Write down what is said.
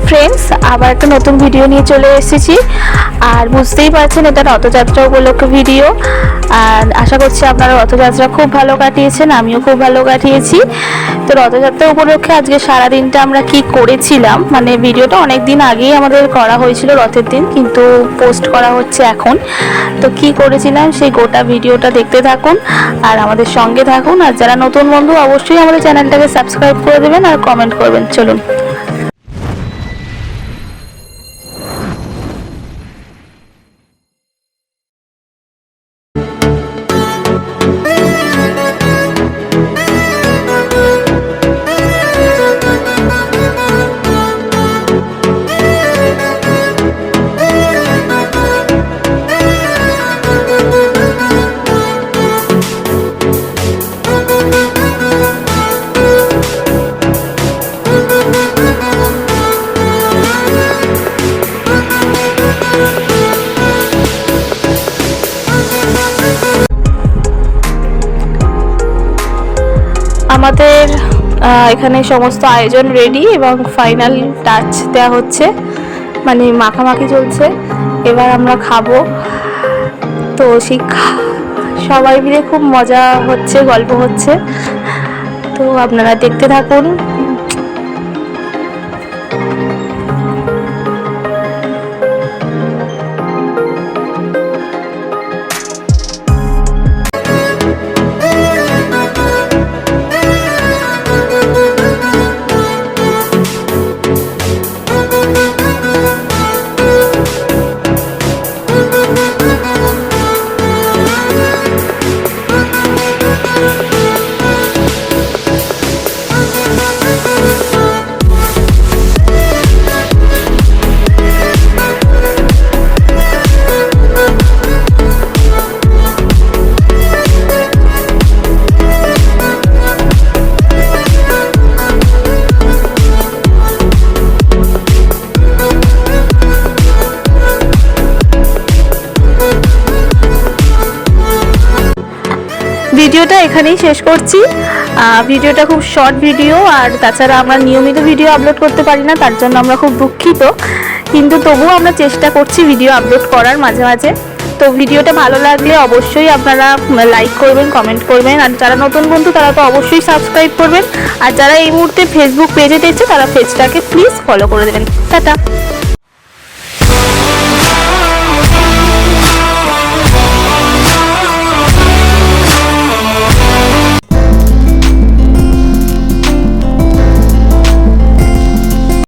Friends, আবার একটা নতুন ভিডিও নিয়ে চলে এসেছি। আর বুঝতেই পারছেন এটা রথযাত্রা উপলক্ষে ভিডিও। আর আশা করছি আপনারা রথযাত্রা খুব ভালো কাটিয়েছেন, আমিও খুব ভালো কাটিয়েছি। তো রথযাত্রা উপলক্ষে আজকে সারাদিনটা আমরা কি করেছিলাম, মানে ভিডিওটা অনেক দিন আগেই আমাদের করা হয়েছিল রথের দিন, কিন্তু পোস্ট করা হচ্ছে এখন। তো কি করেছিলাম সেই গোটা ভিডিওটা দেখতে থাকুন আর আমাদের সঙ্গে থাকুন। আর যারা নতুন বন্ধু অবশ্যই আমাদের চ্যানেলটাকে সাবস্ক্রাইব করে দেবেন আর কমেন্ট করবেন। চলুন। আমাদের এখানে সমস্ত আয়োজন রেডি এবং ফাইনাল টাচ দেওয়া হচ্ছে, মানে মাখামাখি চলছে। এবার আমরা খাবো। তো সবাই মিলে খুব মজা হচ্ছে, গল্প হচ্ছে। তো আপনারা দেখতে থাকুন। ভিডিওটা এখানেই শেষ করছি। ভিডিওটা খুব শর্ট ভিডিও, আর তাছাড়া আমরা নিয়মিত ভিডিও আপলোড করতে পারি না, তার জন্য আমরা খুব দুঃখিত। কিন্তু তবুও আমরা চেষ্টা করছি ভিডিও আপলোড করার মাঝে মাঝে। তো ভিডিওটা ভালো লাগলে অবশ্যই আপনারা লাইক করবেন, কমেন্ট করবেন। আর যারা নতুন বন্ধু তারা তো অবশ্যই সাবস্ক্রাইব করবেন। আর যারা এই মুহূর্তে ফেসবুক পেজে দেখছে তারা পেজটাকে প্লিজ ফলো করে দেবেন। টাটা।